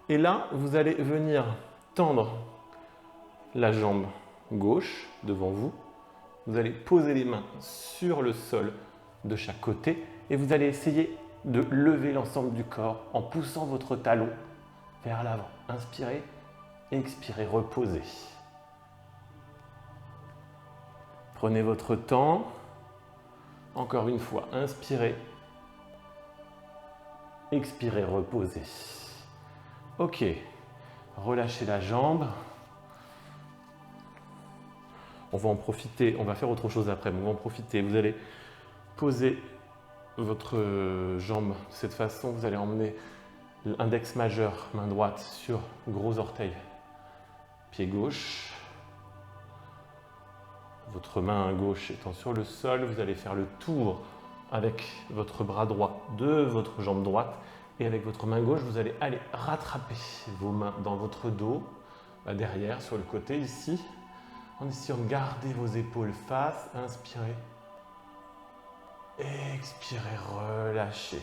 Et là, vous allez venir tendre la jambe gauche devant vous. Vous allez poser les mains sur le sol de chaque côté et vous allez essayer de lever l'ensemble du corps en poussant votre talon vers l'avant. Inspirez, expirez, reposez. Prenez votre temps. Encore une fois, inspirez, expirez, reposez. Ok, relâchez la jambe. On va en profiter, on va faire autre chose après, mais on va en profiter. Vous allez poser votre jambe de cette façon. Vous allez emmener l'index majeur, main droite, sur gros orteil, pied gauche. Votre main gauche étant sur le sol, vous allez faire le tour avec votre bras droit de votre jambe droite. Et avec votre main gauche, vous allez aller rattraper vos mains dans votre dos, derrière, sur le côté ici. En essayant de garder vos épaules face, inspirez. Expirez, relâchez.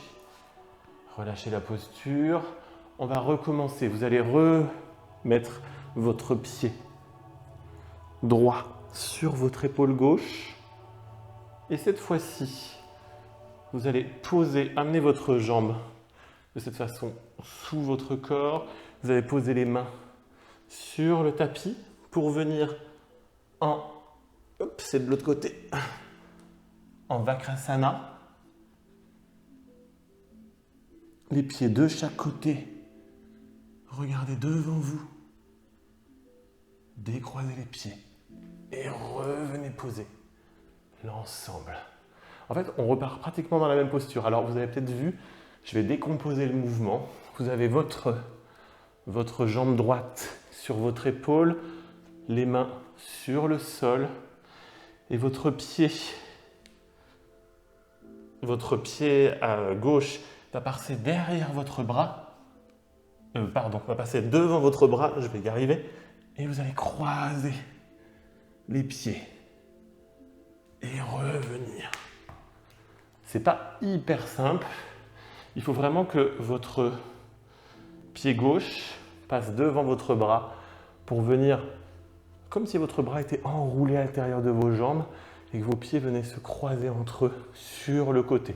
Relâchez la posture. On va recommencer. Vous allez remettre votre pied droit sur votre épaule gauche. Et cette fois-ci, vous allez poser, amener votre jambe de cette façon sous votre corps. Vous allez poser les mains sur le tapis pour venir c'est de l'autre côté, en Vakrasana. Les pieds de chaque côté. Regardez devant vous. Décroisez les pieds. Et revenez poser l'ensemble. En fait, on repart pratiquement dans la même posture. Alors, vous avez peut-être vu, je vais décomposer le mouvement. Vous avez votre jambe droite sur votre épaule, les mains sur le sol et votre pied à gauche va passer derrière votre bras, va passer devant votre bras, je vais y arriver, et vous allez croiser les pieds et revenir. C'est pas hyper simple, il faut vraiment que votre pied gauche passe devant votre bras pour venir comme si votre bras était enroulé à l'intérieur de vos jambes et que vos pieds venaient se croiser entre eux sur le côté.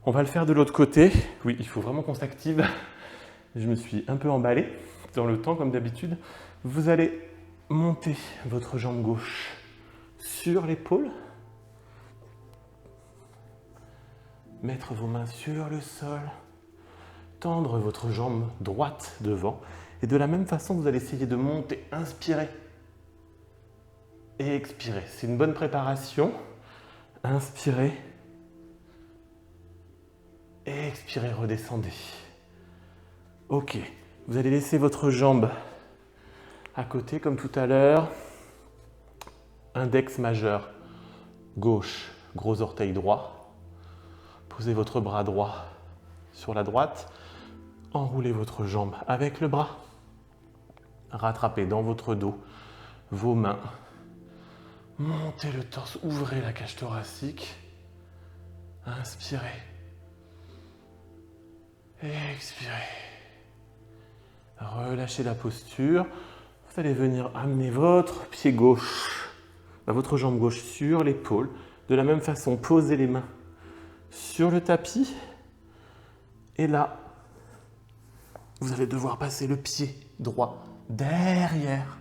On va le faire de l'autre côté. Oui, il faut vraiment qu'on s'active. Je me suis un peu emballé. dans le temps, comme d'habitude, vous allez monter votre jambe gauche sur l'épaule, mettre vos mains sur le sol, tendre votre jambe droite devant. Et de la même façon, vous allez essayer de monter, inspirer et expirer. C'est une bonne préparation. Inspirez et expirez, redescendez. Ok, vous allez laisser votre jambe à côté comme tout à l'heure. Index majeur gauche, gros orteil droit. Posez votre bras droit sur la droite. Enroulez votre jambe avec le bras. Rattrapez dans votre dos vos mains. Montez le torse, ouvrez la cage thoracique. Inspirez. Expirez. Relâchez la posture. Vous allez venir amener votre pied gauche, votre jambe gauche sur l'épaule. De la même façon, posez les mains sur le tapis. Et là, vous allez devoir passer le pied droit derrière.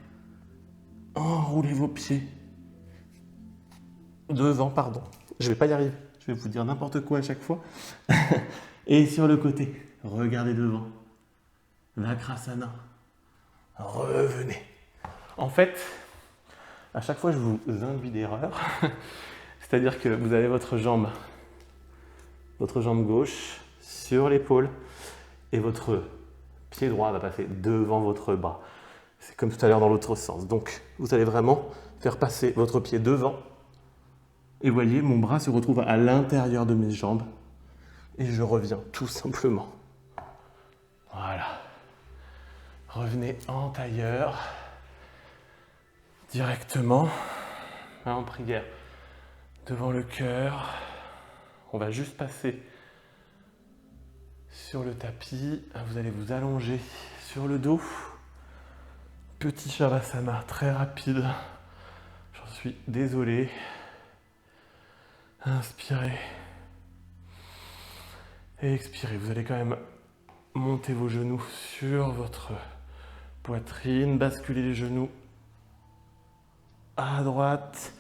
Enroulez vos pieds. Devant, pardon. Je ne vais pas y arriver. Je vais vous dire n'importe quoi à chaque fois. Et sur le côté, regardez devant. Vakrasana. Revenez. En fait, à chaque fois, je vous induis d'erreur. C'est-à-dire que vous avez votre jambe gauche sur l'épaule et votre pied droit va passer devant votre bras. C'est comme tout à l'heure dans l'autre sens. Donc, vous allez vraiment faire passer votre pied devant. Et voyez, mon bras se retrouve à l'intérieur de mes jambes. Et je reviens tout simplement. Voilà. Revenez en tailleur. Directement. Main en prière. Devant le cœur. On va juste passer sur le tapis. Vous allez vous allonger sur le dos. Petit Shavasana très rapide. J'en suis désolé. Inspirez. Et expirez. Vous allez quand même monter vos genoux sur votre poitrine. Basculer les genoux à droite.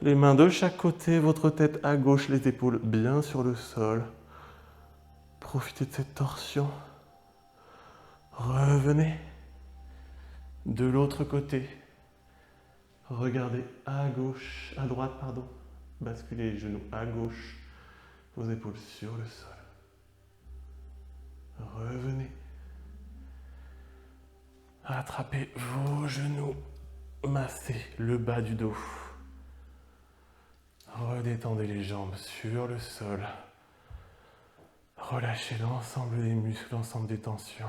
Les mains de chaque côté. Votre tête à gauche. Les épaules bien sur le sol. Profitez de cette torsion. Revenez. De l'autre côté. Regardez à gauche, à droite, pardon. Basculez les genoux à gauche, vos épaules sur le sol. Revenez. Attrapez vos genoux. Massez le bas du dos. Redétendez les jambes sur le sol. Relâchez l'ensemble des muscles, l'ensemble des tensions.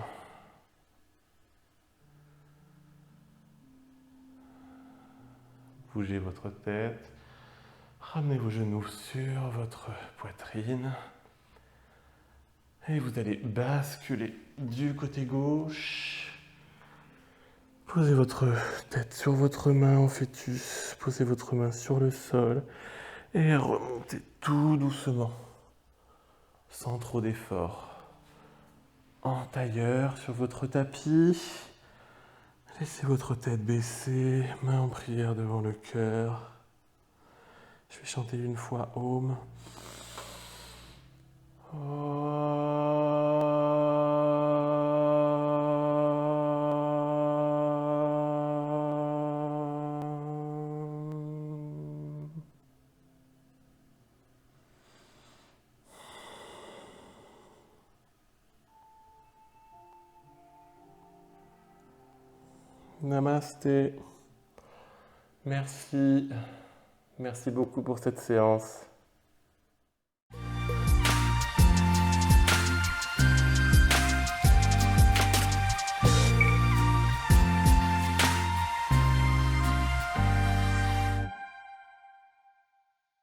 Bougez votre tête. Ramenez vos genoux sur votre poitrine. Et vous allez basculer du côté gauche. Posez votre tête sur votre main en fœtus. Posez votre main sur le sol. Et remontez tout doucement. Sans trop d'effort. En tailleur sur votre tapis. Laissez votre tête baissée. Main en prière devant le cœur. Je vais chanter une fois Om. Namasté. Merci. Merci beaucoup pour cette séance.